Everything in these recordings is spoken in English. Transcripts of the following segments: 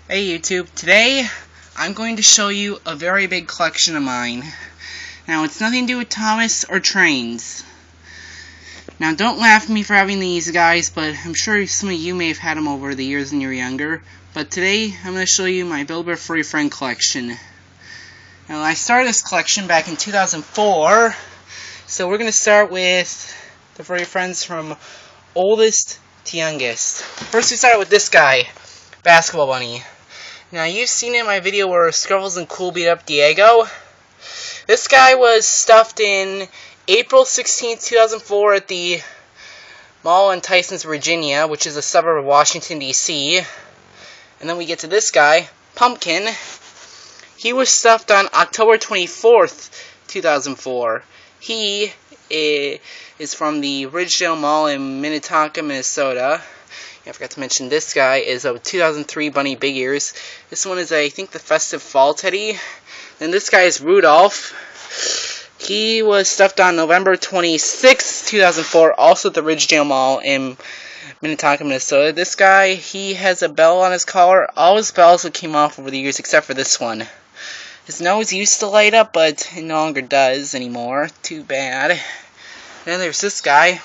Hey YouTube, today I'm going to show you a very big collection of mine. Now it's nothing to do with Thomas or trains. Now don't laugh at me for having these guys, but I'm sure some of you may have had them over the years when you were younger. But today I'm going to show you my Build-A-Bear Furry Friend collection. Now I started this collection back in 2004, so we're going to start with the furry friends from oldest to youngest. First we start with this guy, Basketball Bunny. Now you've seen in my video where Scruffles and Cool beat up Diego. This guy was stuffed in April 16, 2004 at the mall in Tysons, Virginia, which is a suburb of Washington, D.C. And then we get to this guy, Pumpkin. He was stuffed on October 24th, 2004. He is from the Ridgedale Mall in Minnetonka, Minnesota. I forgot to mention this guy is a 2003 Bunny Big Ears. This one is, I think, the Festive Fall Teddy. Then this guy is Rudolph. He was stuffed on November 26, 2004, also at the Ridgedale Mall in Minnetonka, Minnesota. This guy, he has a bell on his collar. All his bells came off over the years except for this one. His nose used to light up, but it no longer does anymore. Too bad. Then there's this guy,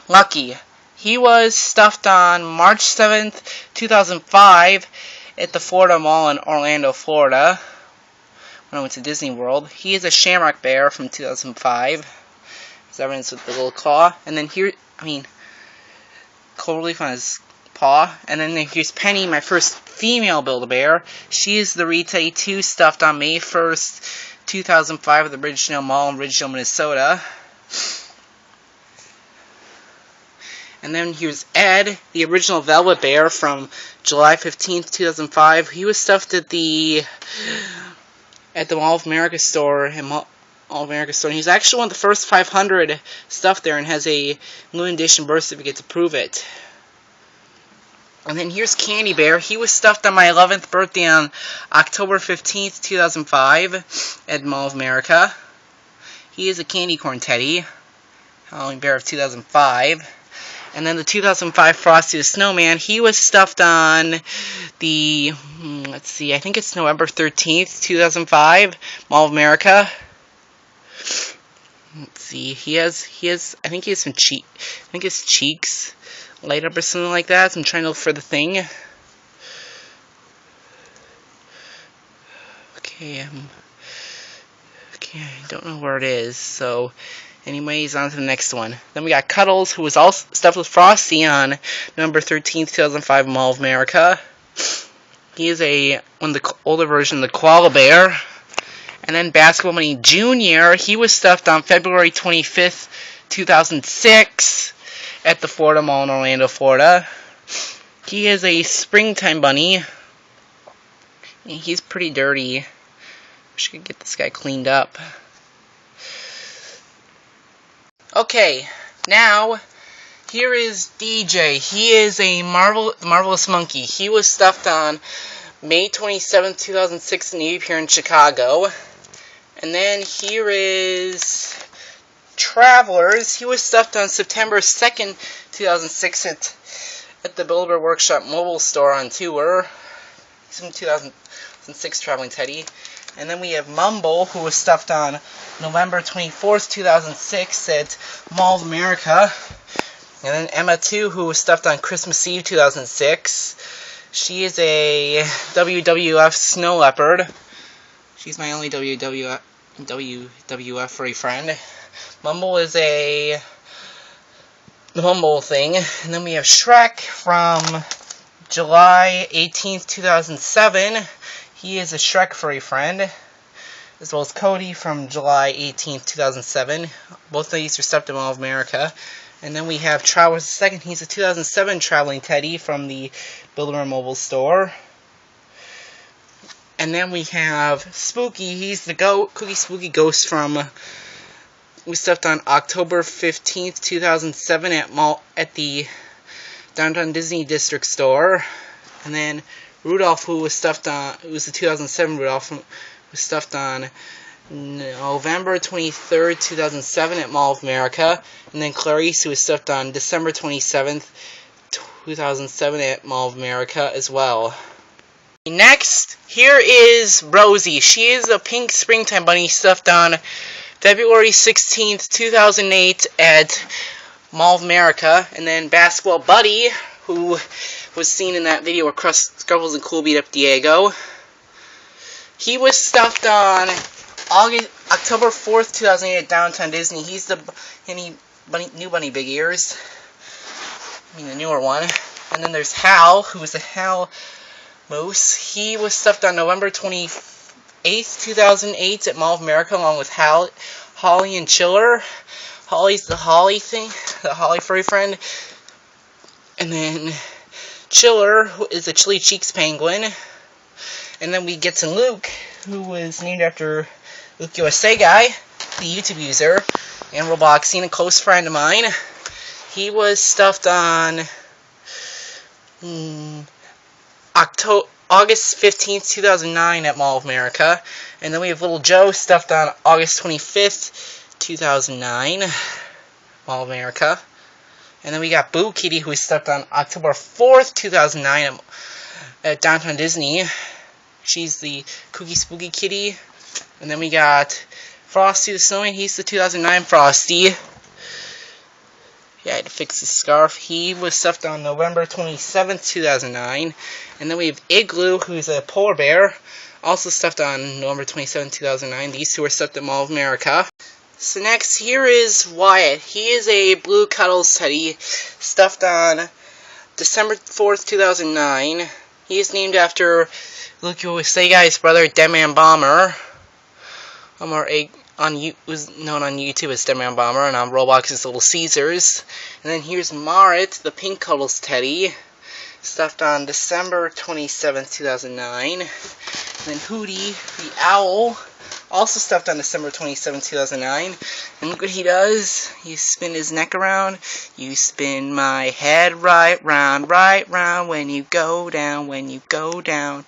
Lucky. He was stuffed on March 7th, 2005 at the Florida Mall in Orlando, Florida, when I went to Disney World. He is a Shamrock Bear from 2005. There's evidence with the little claw. And then here, cold relief on his paw. And then here's Penny, my first female Build-A-Bear. She is the Reteddy 2, stuffed on May 1st, 2005 at the Ridgedale Mall in Ridgedale, Minnesota. And then here's Ed, the original Velvet Bear from July 15th, 2005. He was stuffed at the Mall of America store. He's actually one of the first 500 stuffed there and has a limited edition birth certificate to prove it. And then here's Candy Bear. He was stuffed on my 11th birthday on October 15th, 2005 at Mall of America. He is a candy corn teddy, Halloween Bear of 2005. And then the 2005 Frosty the Snowman, he was stuffed on the, I think it's November 13th, 2005, Mall of America. Let's see, I think he has some his cheeks light up or something like that, so I'm trying to look for the thing. Okay, I don't know where it is, so anyways, on to the next one. Then we got Cuddles, who was also stuffed with Frosty on November 13th, 2005, Mall of America. He is one of the older version of the Koala Bear. And then Basketball Bunny Jr., he was stuffed on February 25th, 2006 at the Florida Mall in Orlando, Florida. He is a springtime bunny. He's pretty dirty. Wish I could get this guy cleaned up. Okay, now, here is DJ. He is a Marvelous Monkey. He was stuffed on May 27, 2006 in the here in Chicago. And then here is Travelers. He was stuffed on September 2nd, 2006 at the Build-A-Bear Workshop mobile store on tour. He's from 2006 Traveling Teddy. And then we have Mumble, who was stuffed on November 24th, 2006 at Mall of America. And then Emma, too, who was stuffed on Christmas Eve, 2006. She is a WWF Snow Leopard. She's my only WWF furry friend. Mumble is the Mumble thing. And then we have Shrek from July 18th, 2007. He is a Shrek furry friend, as well as Cody from July 18th, 2007. Both of these are stuffed in Mall of America. And then we have Travelers II. He's a 2007 Traveling Teddy from the Build-A-Bear mobile store. And then we have Spooky. He's the Cookie Spooky Ghost from, we stuffed on October 15th, 2007 at the Downtown Disney District store. And then Rudolph, who was stuffed on, it was the 2007 Rudolph, was stuffed on November 23rd, 2007 at Mall of America. And then Clarice, who was stuffed on December 27th, 2007 at Mall of America as well. Next, here is Rosie. She is a pink springtime bunny stuffed on February 16th, 2008 at Mall of America. And then Basketball Buddy, who was seen in that video where Scrubbles and Cool beat up Diego. He was stuffed on October 4th, 2008 at Downtown Disney. He's the new bunny big ears. I mean the newer one. And then there's Hal, who is a Hal Moose. He was stuffed on November 28th, 2008 at Mall of America along with Holly and Chiller. Holly's the Holly thing, the Holly furry friend. And then Chiller, who is a Chili Cheeks penguin. And then we get to Luke, who was named after Luke USA Guy, the YouTube user, and Robloxian, a close friend of mine. He was stuffed on August 15th, 2009 at Mall of America. And then we have Little Joe stuffed on August 25th, 2009, Mall of America. And then we got Boo Kitty, who was stuffed on October 4th, 2009 at Downtown Disney. She's the Kooky Spooky Kitty. And then we got Frosty the Snowman. He's the 2009 Frosty. Yeah, I had to fix his scarf. He was stuffed on November 27th, 2009. And then we have Igloo, who's a polar bear, also stuffed on November 27th, 2009. These two are stuffed at Mall of America. So next, here is Wyatt. He is a blue Cuddles teddy, stuffed on December 4th, 2009. He is named after Luke USA Guy's brother, Deadman Bomber. Was known on YouTube as Deadman Bomber, and on Roblox as Little Caesars. And then here's Marit, the pink Cuddles teddy, stuffed on December 27th, 2009. And then Hootie, the owl, also stuffed on December 27th, 2009. And look what he does. You spin his neck around. You spin my head right round, when you go down, when you go down.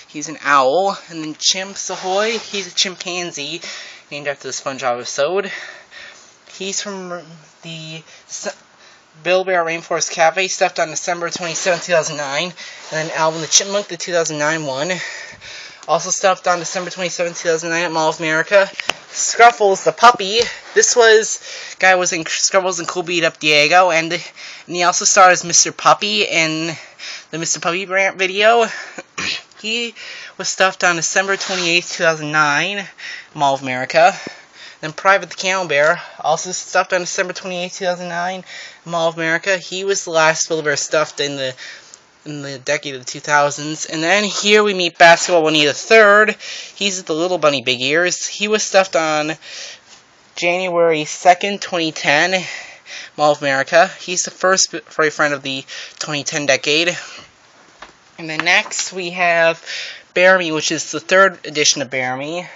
He's an owl. And then Chimps Ahoy, he's a chimpanzee, named after the SpongeBob episode. He's from the Bill Bear Rainforest Cafe, stuffed on December 27, 2009. And then Alvin the Chipmunk, the 2009 one, also stuffed on December 27, 2009 at Mall of America. Scruffles the puppy. This guy was in Scrubbles and Cool beat up Diego, and he also starred as Mr. Puppy in the Mr. Puppy rant video. He was stuffed on December 28, 2009, Mall of America. Then Private the Camel Bear, also stuffed on December 28, 2009, Mall of America. He was the last Build Bear stuffed in the decade of the 2000s. And then here we meet Basketball Bunny the Third. He's the little bunny big ears. He was stuffed on January 2nd, 2010, Mall of America. He's the first furry friend of the 2010 decade. And then next we have Bear Me, which is the third edition of Bear Me,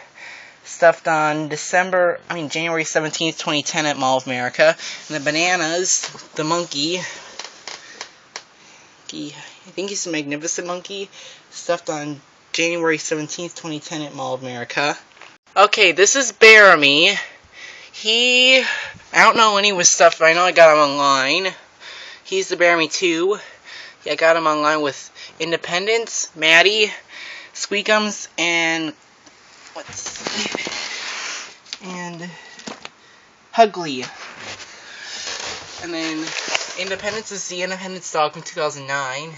stuffed on January 17th, 2010 at Mall of America. And the Bananas, the monkey, I think he's a magnificent monkey, stuffed on January 17th, 2010 at Mall of America. Okay, this is Bear Me. I don't know when he was stuffed, but I know I got him online. He's the Bear Me 2. Yeah, I got him online with Independence, Maddie, Squeakums, and Hugly. And then Independence is the Independence dog from 2009.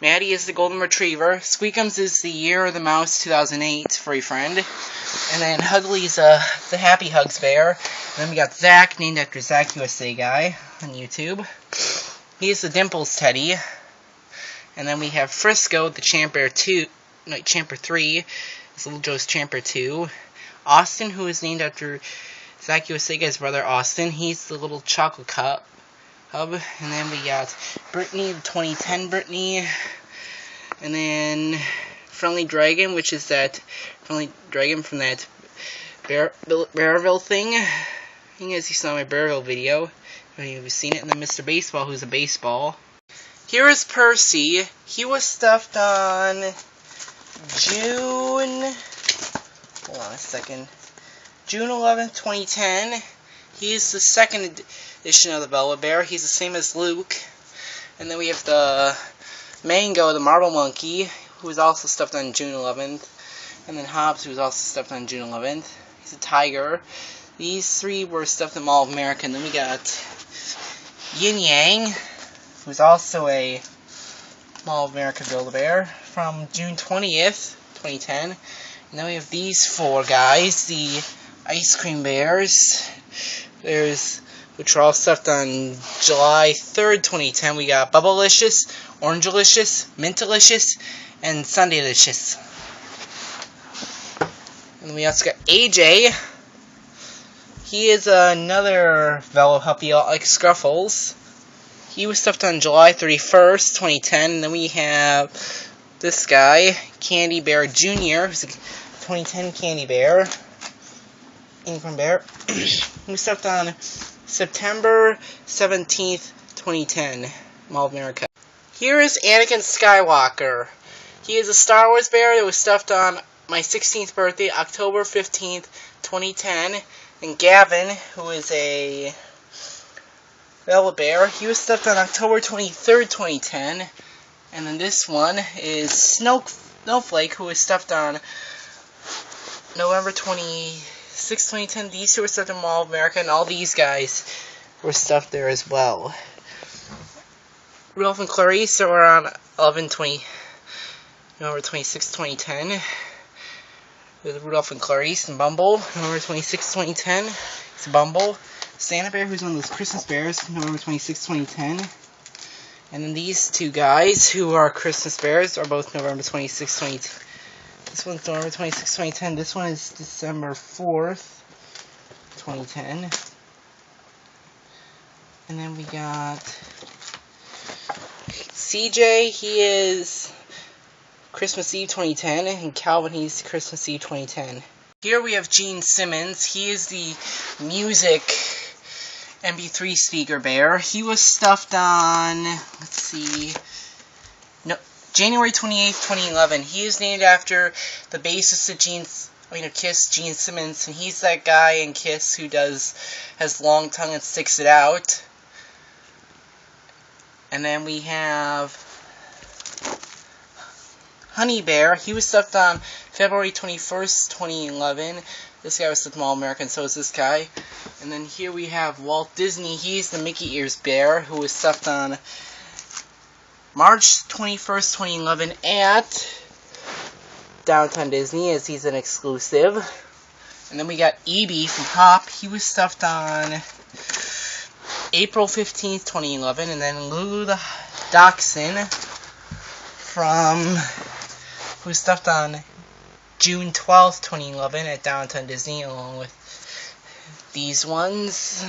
Maddie is the Golden Retriever. Squeakums is the Year of the Mouse 2008 furry friend. And then Hugly is the Happy Hugs bear. And then we got Zach, named after Zach USA Guy on YouTube. He is the Dimples teddy. And then we have Frisco, the Champer 3. It's Little Joe's Champer 2. Austin, who is named after Zach USA Guy's brother Austin. He's the little chocolate cup. And then we got Brittany, the 2010 Brittany. And then Friendly Dragon, which is that Friendly Dragon from that Bearville thing. I think as you saw in my Bearville video. I don't know if you've seen it. And then Mr. Baseball, who's a baseball. Here is Percy. He was stuffed on June 11th, 2010. He's the second edition of the Velvet Bear. He's the same as Luke. And then we have the Mango, the Marble Monkey. who was also stuffed on June 11th. And then Hobbs, who was also stuffed on June 11th. He's a tiger. These three were stuffed in Mall of America. And then we got Yin Yang, who's also a Mall of America Build-A-Bear from June 20th, 2010. And then we have these four guys, the Ice Cream Bears. Which are all stuffed on July 3rd, 2010. We got Bubblelicious, Orangelicious, Mintalicious, and Sundaylicious. And we also got AJ. He is another Velo puppy like Scruffles. He was stuffed on July 31st, 2010. And then we have this guy, Candy Bear Jr., who's a 2010 Candy Bear. Unicorn Bear. He was stuffed on September 17th, 2010, Mall of America. Here is Anakin Skywalker. He is a Star Wars bear that was stuffed on my 16th birthday, October 15th, 2010. And Gavin, who is a Velvet Bear, he was stuffed on October 23rd, 2010. And then this one is Snowflake, who was stuffed on November 26th, 2010. These two were stuffed in Mall of America, and all these guys were stuffed there as well. Rudolph and Clarice were on November 26th, 2010. With Rudolph and Clarice and Bumble, November 26th, 2010. It's Bumble. Santa Bear, who's one of those Christmas bears, November 26th, 2010. And then these two guys, who are Christmas bears, are both November 26th, 2010. This one's November 26th, 2010. This one is December 4th, 2010. And then we got CJ, he is Christmas Eve 2010, and Calvin, he's Christmas Eve 2010. Here we have Gene Simmons. He is the music MP3 speaker bear. He was stuffed on, let's see, January 28th, 2011. He is named after the bassist of Kiss, Gene Simmons, and he's that guy in Kiss who has long tongue and sticks it out. And then we have Honey Bear. He was stuffed on February 21st, 2011. This guy was stuffed in All American, so is this guy. And then here we have Walt Disney. He's the Mickey Ears Bear, who was stuffed on March 21st, 2011 at Downtown Disney, as he's an exclusive. And then we got E.B. from Pop. He was stuffed on April 15th, 2011. And then Lulu the Dachshund who was stuffed on June 12th, 2011 at Downtown Disney, along with these ones.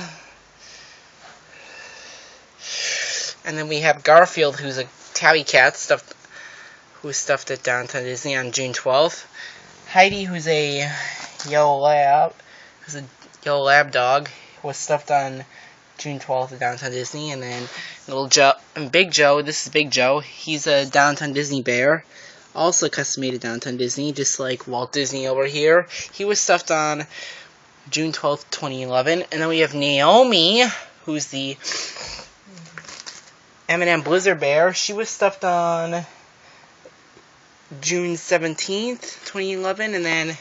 And then we have Garfield, who's a tabby cat, who was stuffed at Downtown Disney on June 12th. Heidi, who's a yellow lab dog, was stuffed on June 12th at Downtown Disney. And then Big Joe, this is Big Joe, he's a Downtown Disney bear, also custom made at Downtown Disney, just like Walt Disney over here. He was stuffed on June 12th, 2011. And then we have Naomi, who's the M&M Blizzard Bear. She was stuffed on June 17th, 2011. And then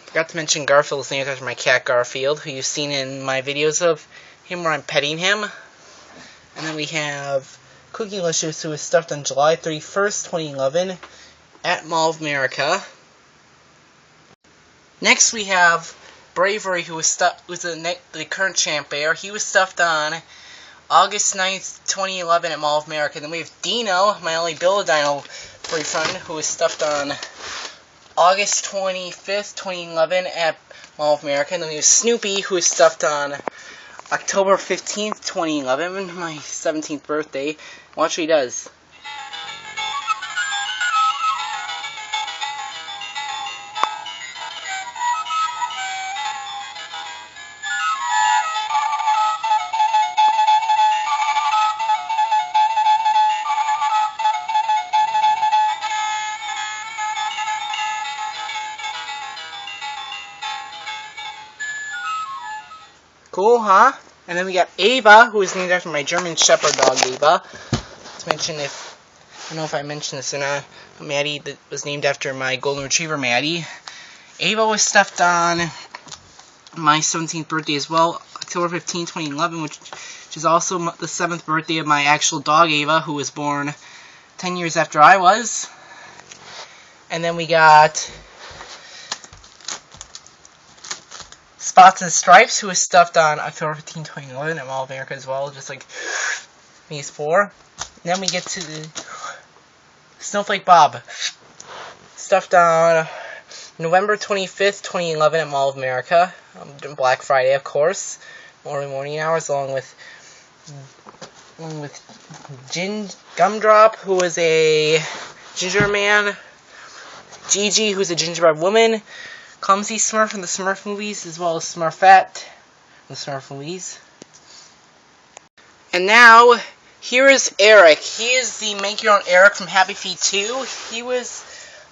forgot to mention Garfield's named after my cat Garfield, who you've seen in my videos of him where I'm petting him. And then we have Cookielicious, who was stuffed on July 31st, 2011 at Mall of America. Next we have Bravery, who was the current champ bear. He was stuffed on August 9th, 2011 at Mall of America. Then we have Dino, my only Build-A-Dino boyfriend, who was stuffed on August 25th, 2011 at Mall of America. And then we have Snoopy, who was stuffed on October 15th, 2011, my 17th birthday. Watch what he does. Cool, huh? And then we got Ava, who is named after my German Shepherd dog, Ava. To mention, if don't know if I mentioned this or not. Maddie that was named after my golden retriever, Maddie. Ava was stuffed on my 17th birthday as well, October 15, 2011, which is also the 7th birthday of my actual dog, Ava, who was born 10 years after I was. And then we got Spots and Stripes, who was stuffed on October 15, 2011 at Mall of America as well, just like these four. And then we get to the Snowflake Bob, stuffed on November 25th, 2011 at Mall of America, Black Friday, of course, early morning hours, along with Gumdrop, who was a ginger man, Gigi, who's a gingerbread woman, Clumsy Smurf from the Smurf movies, as well as Smurfette from the Smurf movies. And now, here is Eric. He is the Make Your Own Eric from Happy Feet 2. He was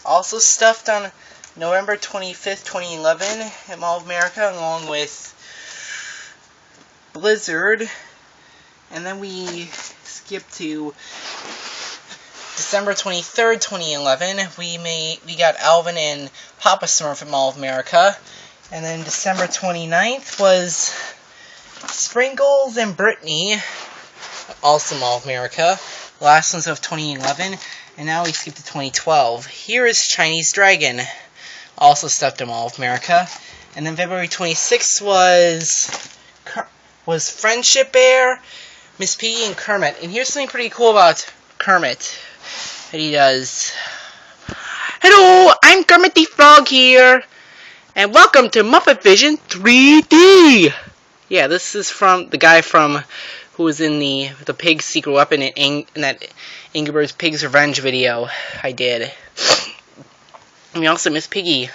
also stuffed on November 25th, 2011 at Mall of America, along with Blizzard. And then we skip to December 23rd, 2011. We got Alvin and Papa Smurf at Mall of America. And then December 29th was Sprinkles and Brittany, also Mall of America. The last one's of 2011. And now we skip to 2012. Here is Chinese Dragon, also stuffed in Mall of America. And then February 26th was Friendship Bear, Miss Piggy, and Kermit. And here's something pretty cool about Kermit that he does. Hello, I'm Kermit the Frog here, and welcome to Muppet Vision 3D. Yeah, this is from the guy from who was in the Pig's Secret Weapon in that Angry Birds Pig's Revenge video I did. And we also Miss Piggy.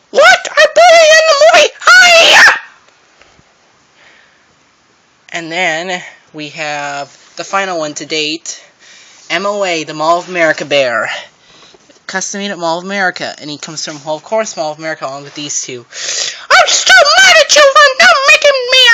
What? I'm playing in the movie! Hi! And then we have the final one to date, MOA, the Mall of America bear. Custom made at Mall of America. And he comes from, well, of course, Mall of America, along with these two. I'm still mad at you for not making me